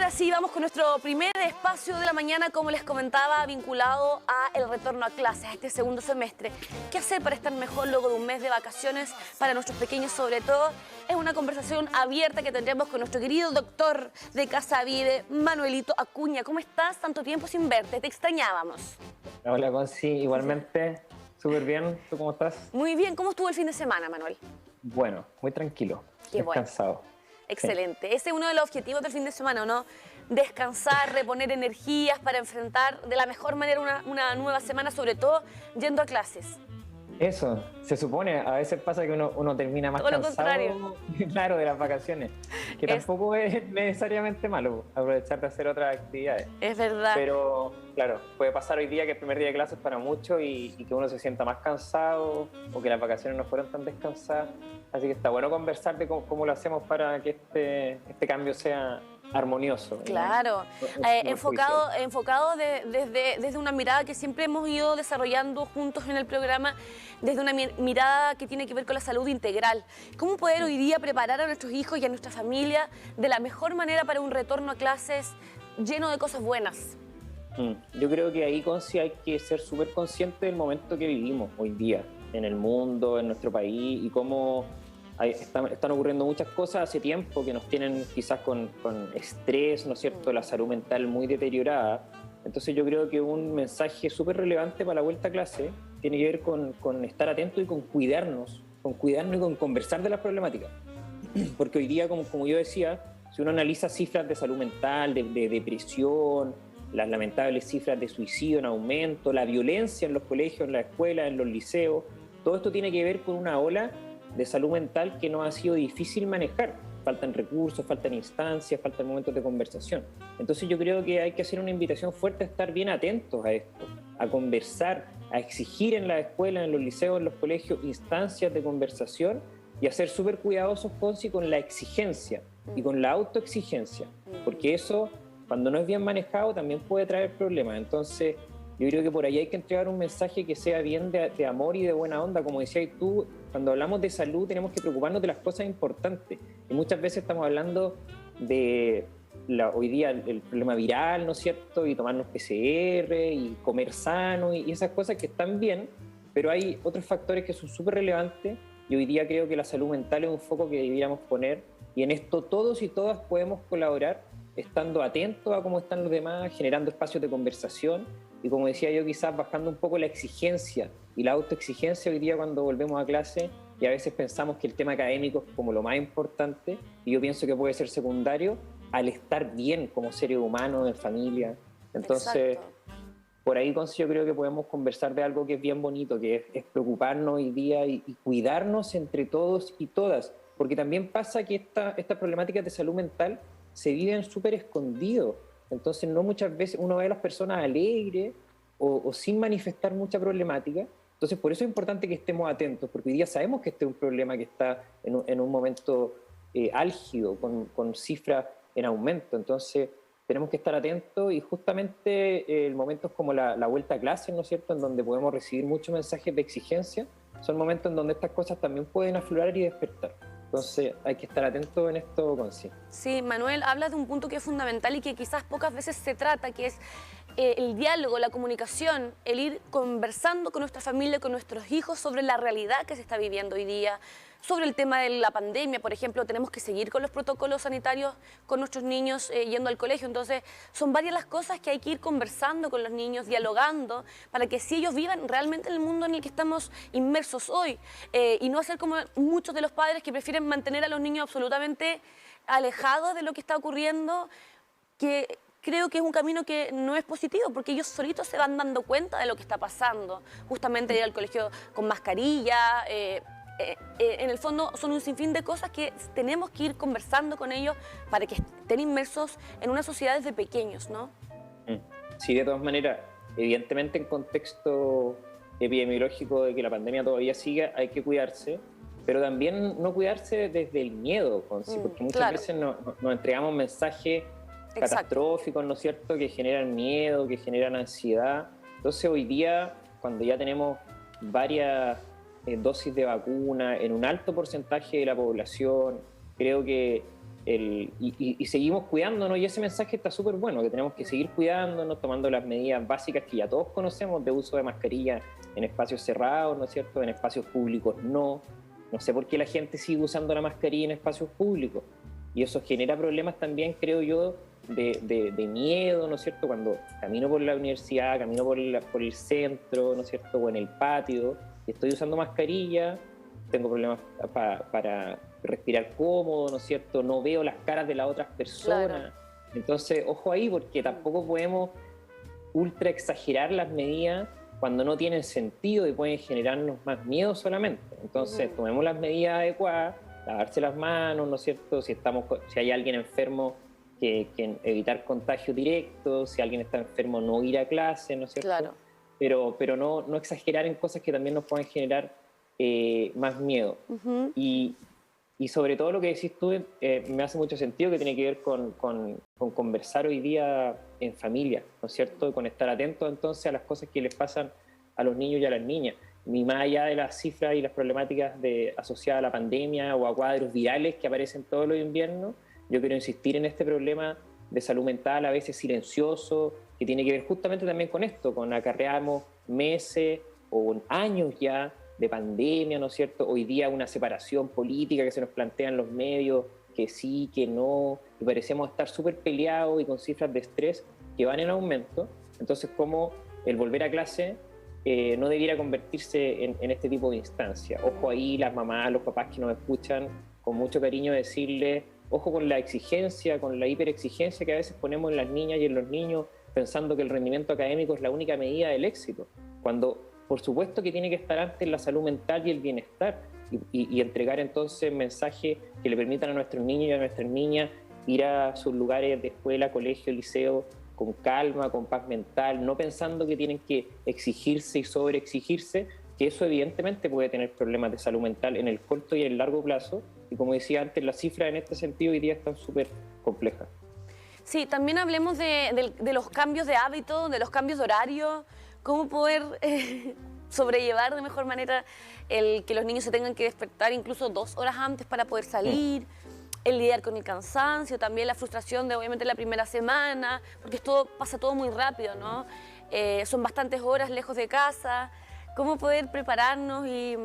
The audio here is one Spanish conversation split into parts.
Ahora sí, vamos con nuestro primer espacio de la mañana, como les comentaba, vinculado a el retorno a clases, a este segundo semestre. ¿Qué hacer para estar mejor luego de un mes de vacaciones para nuestros pequeños sobre todo? Es una conversación abierta que tendremos con nuestro querido doctor de Casa Vive, Manuelito Acuña. ¿Cómo estás? Tanto tiempo sin verte, te extrañábamos. Hola, Conci, igualmente, súper bien. ¿Tú cómo estás? Muy bien, ¿cómo estuvo el fin de semana, Manuel? Bueno, muy tranquilo, Qué bueno. descansado. Excelente. Sí. Ese es uno de los objetivos del fin de semana, ¿no? Descansar, reponer energías para enfrentar de la mejor manera una nueva semana, sobre todo yendo a clases. Eso, se supone, a veces pasa que uno termina más todo lo cansado, contrario. claro, de las vacaciones, que tampoco es necesariamente malo aprovechar de hacer otras actividades. Es verdad. Pero, claro, puede pasar hoy día que el primer día de clases para muchos y que uno se sienta más cansado o que las vacaciones no fueron tan descansadas. Así que está bueno conversar de cómo lo hacemos para que este cambio sea armonioso. Claro, enfocado desde una mirada que siempre hemos ido desarrollando juntos en el programa, desde una mirada que tiene que ver con la salud integral. ¿Cómo poder hoy día preparar a nuestros hijos y a nuestra familia de la mejor manera para un retorno a clases lleno de cosas buenas? Yo creo que ahí, Conci, hay que ser súper consciente del momento que vivimos hoy día en el mundo, en nuestro país, y cómo están ocurriendo muchas cosas hace tiempo que nos tienen quizás con estrés, ¿no es cierto?, la salud mental muy deteriorada. Entonces yo creo que un mensaje súper relevante para la vuelta a clase tiene que ver con estar atento y con cuidarnos y con conversar de las problemáticas. Porque hoy día, como yo decía, si uno analiza cifras de salud mental, de depresión, las lamentables cifras de suicidio en aumento, la violencia en los colegios, en las escuelas, en los liceos, todo esto tiene que ver con una ola de salud mental que nos ha sido difícil manejar. Faltan recursos, faltan instancias, faltan momentos de conversación. Entonces yo creo que hay que hacer una invitación fuerte a estar bien atentos a esto, a conversar, a exigir en las escuelas, en los liceos, en los colegios, instancias de conversación y a ser súper cuidadosos, Conci, con la exigencia y con la autoexigencia, porque eso, cuando no es bien manejado, también puede traer problemas. Entonces yo creo que por ahí hay que entregar un mensaje que sea bien de amor y de buena onda. Como decías tú, cuando hablamos de salud tenemos que preocuparnos de las cosas importantes. Y muchas veces estamos hablando de hoy día el problema viral, ¿no es cierto? Y tomarnos PCR y comer sano y esas cosas que están bien, pero hay otros factores que son súper relevantes y hoy día creo que la salud mental es un foco que deberíamos poner y en esto todos y todas podemos colaborar estando atentos a cómo están los demás, generando espacios de conversación y, como decía yo, quizás bajando un poco la exigencia y la autoexigencia hoy día cuando volvemos a clase, y a veces pensamos que el tema académico es como lo más importante y yo pienso que puede ser secundario al estar bien como seres humanos, en familia. Entonces, exacto, por ahí yo creo que podemos conversar de algo que es bien bonito, que es preocuparnos hoy día y cuidarnos entre todos y todas, porque también pasa que estas problemáticas de salud mental se viven súper escondidos. Entonces no muchas veces uno ve a las personas alegres o sin manifestar mucha problemática. Entonces por eso es importante que estemos atentos, porque hoy día sabemos que este es un problema que está en un momento álgido, con cifras en aumento. Entonces tenemos que estar atentos y justamente momentos como la vuelta a clase, ¿no es cierto?, en donde podemos recibir muchos mensajes de exigencia, son momentos en donde estas cosas también pueden aflorar y despertar. Entonces hay que estar atento en esto, Conci. Sí, Manuel, hablas de un punto que es fundamental y que quizás pocas veces se trata, que es el diálogo, la comunicación, el ir conversando con nuestra familia, con nuestros hijos sobre la realidad que se está viviendo hoy día, sobre el tema de la pandemia, por ejemplo, tenemos que seguir con los protocolos sanitarios con nuestros niños yendo al colegio, entonces son varias las cosas que hay que ir conversando con los niños, dialogando, para que si ellos vivan realmente en el mundo en el que estamos inmersos hoy y no hacer como muchos de los padres que prefieren mantener a los niños absolutamente alejados de lo que está ocurriendo, que creo que es un camino que no es positivo porque ellos solitos se van dando cuenta de lo que está pasando, justamente ir al colegio con mascarilla, en el fondo son un sinfín de cosas que tenemos que ir conversando con ellos para que estén inmersos en una sociedad desde pequeños, ¿no? Sí, de todas maneras, evidentemente en contexto epidemiológico de que la pandemia todavía sigue, hay que cuidarse, pero también no cuidarse desde el miedo, porque muchas veces nos entregamos mensajes catastróficos, ¿no es cierto?, que generan miedo, que generan ansiedad. Entonces hoy día, cuando ya tenemos varias dosis de vacuna en un alto porcentaje de la población, creo que y seguimos cuidándonos, y ese mensaje está súper bueno, que tenemos que seguir cuidándonos, tomando las medidas básicas que ya todos conocemos, de uso de mascarilla en espacios cerrados, ¿no es cierto?, en espacios públicos no sé por qué la gente sigue usando la mascarilla en espacios públicos, y eso genera problemas también, creo yo, de miedo, ¿no es cierto?, cuando camino por la universidad, camino por el centro, ¿no es cierto?, o en el patio, y estoy usando mascarilla, tengo problemas para respirar cómodo, ¿no es cierto?, no veo las caras de las otras personas. Claro. Entonces, ojo ahí, porque tampoco podemos ultra exagerar las medidas cuando no tienen sentido y pueden generarnos más miedo solamente. Entonces, tomemos las medidas adecuadas, lavarse las manos, ¿no es cierto?, si hay alguien enfermo, que evitar contagio directo, si alguien está enfermo, no ir a clase, ¿no es cierto? Claro. Pero no exagerar en cosas que también nos pueden generar más miedo. Y sobre todo lo que decís tú me hace mucho sentido, que tiene que ver con conversar hoy día en familia, ¿no es cierto? Con estar atentos entonces a las cosas que les pasan a los niños y a las niñas. Ni más allá de las cifras y las problemáticas asociadas a la pandemia o a cuadros virales que aparecen todos los inviernos, yo quiero insistir en este problema de salud mental, a veces silencioso, que tiene que ver justamente también con esto, con acarreamos meses o años ya de pandemia, ¿no es cierto? Hoy día una separación política que se nos plantea en los medios, que sí, que no, y parecemos estar súper peleados y con cifras de estrés que van en aumento. Entonces, ¿cómo el volver a clase no debiera convertirse en este tipo de instancia? Ojo ahí, las mamás, los papás que nos escuchan, con mucho cariño decirles, ojo con la exigencia, con la hiperexigencia que a veces ponemos en las niñas y en los niños, pensando que el rendimiento académico es la única medida del éxito, cuando por supuesto que tiene que estar antes la salud mental y el bienestar, y entregar entonces mensajes que le permitan a nuestros niños y a nuestras niñas ir a sus lugares de escuela, colegio, liceo, con calma, con paz mental, no pensando que tienen que exigirse y sobreexigirse, que eso evidentemente puede tener problemas de salud mental en el corto y en el largo plazo, y como decía antes, las cifras en este sentido hoy día están súper complejas. Sí, también hablemos de los cambios de hábito, de los cambios de horario, cómo poder sobrellevar de mejor manera el que los niños se tengan que despertar incluso 2 horas antes para poder salir, el lidiar con el cansancio, también la frustración de obviamente la primera semana, porque pasa todo muy rápido, ¿no? Son bastantes horas lejos de casa, cómo poder prepararnos y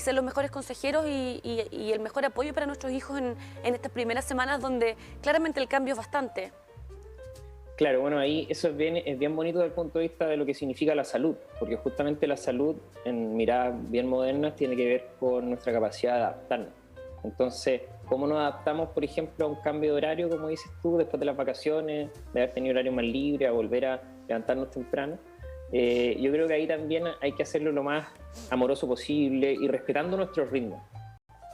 ser los mejores consejeros y el mejor apoyo para nuestros hijos en estas primeras semanas donde claramente el cambio es bastante. Claro, bueno, ahí eso es bien bonito desde el punto de vista de lo que significa la salud, porque justamente la salud, en miradas bien modernas, tiene que ver con nuestra capacidad de adaptarnos. Entonces, ¿cómo nos adaptamos, por ejemplo, a un cambio de horario, como dices tú, después de las vacaciones, de haber tenido horario más libre, a volver a levantarnos temprano? Yo creo que ahí también hay que hacerlo lo más amoroso posible y respetando nuestros ritmos.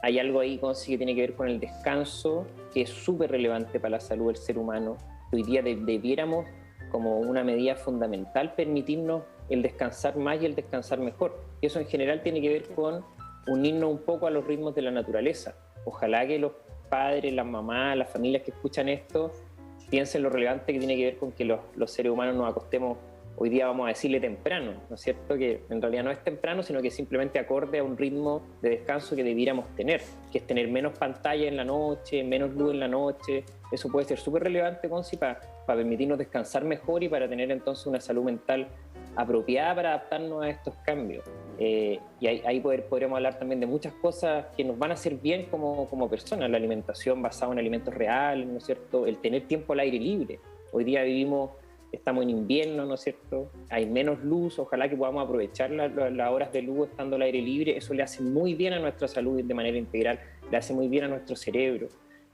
Hay algo ahí que tiene que ver con el descanso, que es súper relevante para la salud del ser humano. Hoy día debiéramos, como una medida fundamental, permitirnos el descansar más y el descansar mejor. Y eso en general tiene que ver con unirnos un poco a los ritmos de la naturaleza. Ojalá que los padres, las mamás, las familias que escuchan esto piensen lo relevante que tiene que ver con que los seres humanos nos acostemos, hoy día vamos a decirle temprano, ¿no es cierto? Que en realidad no es temprano, sino que simplemente acorde a un ritmo de descanso que debiéramos tener, que es tener menos pantalla en la noche, menos luz en la noche. Eso puede ser súper relevante, Conci, para permitirnos descansar mejor y para tener entonces una salud mental apropiada para adaptarnos a estos cambios. Y ahí podremos hablar también de muchas cosas que nos van a hacer bien como personas, la alimentación basada en alimentos reales, ¿no es cierto? El tener tiempo al aire libre. Hoy día estamos en invierno, ¿no es cierto? Hay menos luz, ojalá que podamos aprovechar las horas de luz estando al aire libre. Eso le hace muy bien a nuestra salud de manera integral, le hace muy bien a nuestro cerebro.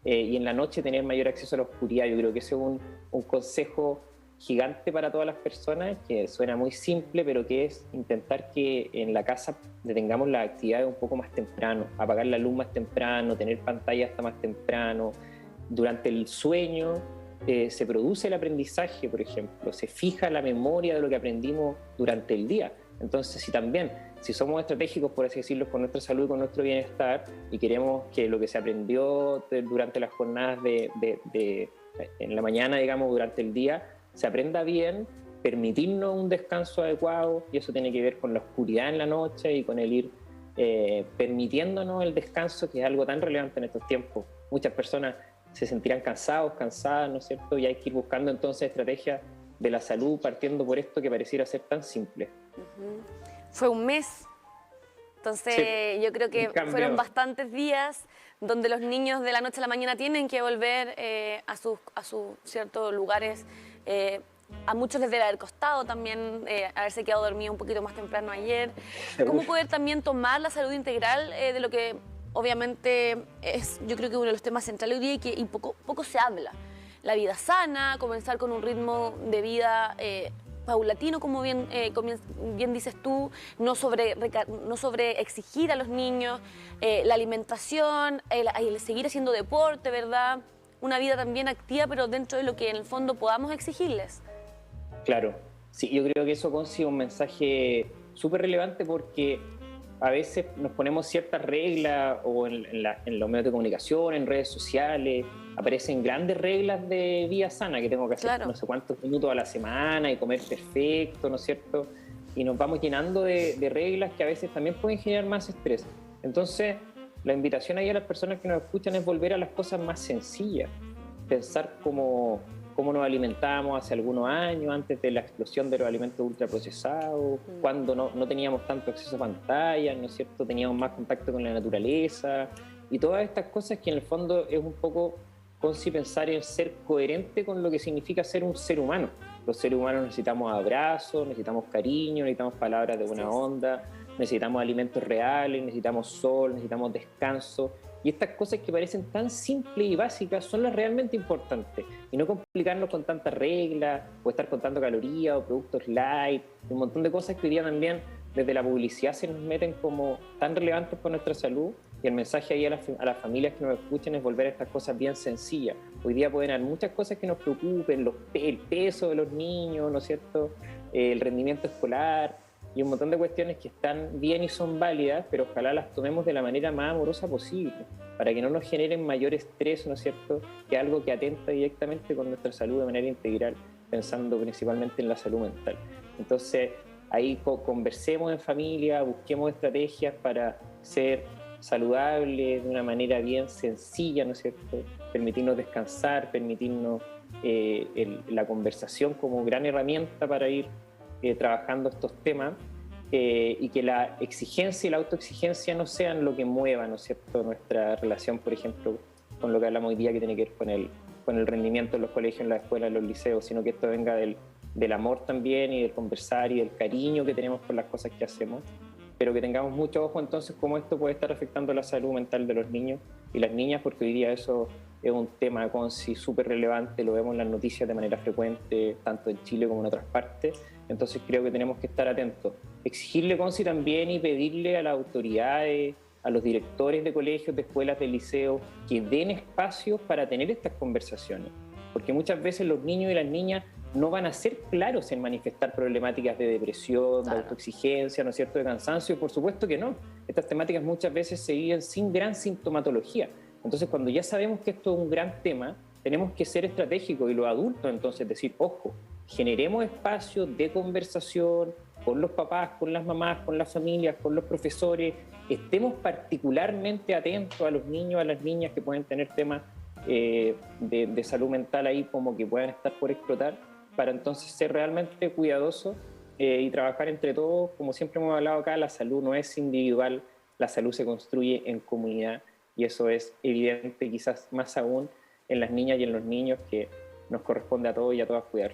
Y en la noche tener mayor acceso a la oscuridad. Yo creo que ese es un consejo gigante para todas las personas, que suena muy simple, pero que es intentar que en la casa detengamos las actividades un poco más temprano, apagar la luz más temprano, tener pantalla hasta más temprano. Durante el sueño se produce el aprendizaje, por ejemplo, se fija la memoria de lo que aprendimos durante el día. Entonces, si somos estratégicos, por así decirlo, con nuestra salud y con nuestro bienestar, y queremos que lo que se aprendió durante las jornadas en la mañana, digamos, durante el día, se aprenda bien, permitirnos un descanso adecuado, y eso tiene que ver con la oscuridad en la noche y con el ir permitiéndonos el descanso, que es algo tan relevante en estos tiempos. Muchas personas se sentirán cansados, cansadas, ¿no es cierto? Y hay que ir buscando entonces estrategias de la salud partiendo por esto que pareciera ser tan simple. Fue un mes, entonces Sí, yo creo que cambio. fueron bastantes días donde los niños de la noche a la mañana tienen que volver a sus ciertos lugares. A muchos les debe haber costado también haberse quedado dormido un poquito más temprano ayer. ¿Cómo poder también tomar la salud integral de lo que obviamente es, yo creo que uno de los temas centrales hoy día y poco se habla? La vida sana, comenzar con un ritmo de vida paulatino, como bien dices tú, no sobre exigir a los niños, la alimentación, el seguir haciendo deporte, ¿verdad? Una vida también activa, pero dentro de lo que en el fondo podamos exigirles. Claro, sí, yo creo que eso consigue un mensaje súper relevante porque a veces nos ponemos ciertas reglas o en los medios de comunicación, en redes sociales, aparecen grandes reglas de vida sana, que tengo que hacer no sé cuántos minutos a la semana y comer perfecto, ¿no es cierto? Y nos vamos llenando de reglas que a veces también pueden generar más estrés. Entonces, la invitación ahí a las personas que nos escuchan es volver a las cosas más sencillas, pensar cómo nos alimentábamos hace algunos años, antes de la explosión de los alimentos ultraprocesados, cuando no teníamos tanto acceso a pantallas, ¿no es cierto? Teníamos más contacto con la naturaleza y todas estas cosas que en el fondo es un poco pensar en ser coherente con lo que significa ser un ser humano. Los seres humanos necesitamos abrazos, necesitamos cariño, necesitamos palabras de buena onda, necesitamos alimentos reales, necesitamos sol, necesitamos descanso. Y estas cosas que parecen tan simples y básicas son las realmente importantes. Y no complicarnos con tantas reglas, o estar contando calorías, o productos light, un montón de cosas que hoy día también desde la publicidad se nos meten como tan relevantes para nuestra salud. Y el mensaje ahí a las familias que nos escuchen es volver a estas cosas bien sencillas. Hoy día pueden haber muchas cosas que nos preocupen, el peso de los niños, ¿no es cierto? El rendimiento escolar y un montón de cuestiones que están bien y son válidas, pero ojalá las tomemos de la manera más amorosa posible, para que no nos generen mayor estrés, ¿no es cierto?, que algo que atenta directamente con nuestra salud de manera integral, pensando principalmente en la salud mental. Entonces, ahí conversemos en familia, busquemos estrategias para ser saludables de una manera bien sencilla, ¿no es cierto?, permitirnos descansar, permitirnos la conversación como gran herramienta para ir trabajando estos temas y que la exigencia y la autoexigencia no sean lo que mueva, ¿no es cierto?, nuestra relación, por ejemplo, con lo que hablamos hoy día que tiene que ver con el rendimiento en los colegios, en las escuelas, en los liceos, sino que esto venga del amor también y del conversar y del cariño que tenemos por las cosas que hacemos, pero que tengamos mucho ojo entonces cómo esto puede estar afectando la salud mental de los niños y las niñas, porque hoy día eso es un tema súper relevante, lo vemos en las noticias de manera frecuente, tanto en Chile como en otras partes. Entonces creo que tenemos que estar atentos. Exigirle, Conci, también y pedirle a las autoridades, a los directores de colegios, de escuelas, de liceos, que den espacios para tener estas conversaciones. Porque muchas veces los niños y las niñas no van a ser claros en manifestar problemáticas de depresión, de autoexigencia, ¿no es cierto?, de cansancio. Por supuesto que no. Estas temáticas muchas veces se viven sin gran sintomatología. Entonces, cuando ya sabemos que esto es un gran tema, tenemos que ser estratégicos y los adultos entonces decir, ojo, generemos espacios de conversación con los papás, con las mamás, con las familias, con los profesores, estemos particularmente atentos a los niños, a las niñas que pueden tener temas de salud mental ahí como que puedan estar por explotar, para entonces ser realmente cuidadosos y trabajar entre todos. Como siempre hemos hablado acá, la salud no es individual, la salud se construye en comunidad y eso es evidente quizás más aún en las niñas y en los niños, que nos corresponde a todos y a todas cuidar.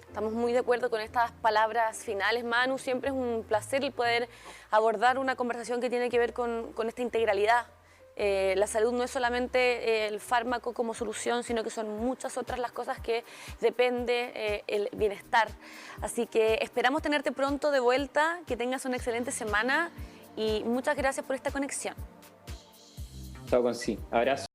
Estamos muy de acuerdo con estas palabras finales, Manu. Siempre es un placer el poder abordar una conversación que tiene que ver con esta integralidad. La salud no es solamente el fármaco como solución, sino que son muchas otras las cosas que depende el bienestar. Así que esperamos tenerte pronto de vuelta, que tengas una excelente semana y muchas gracias por esta conexión. Chao, Conci. Abrazo.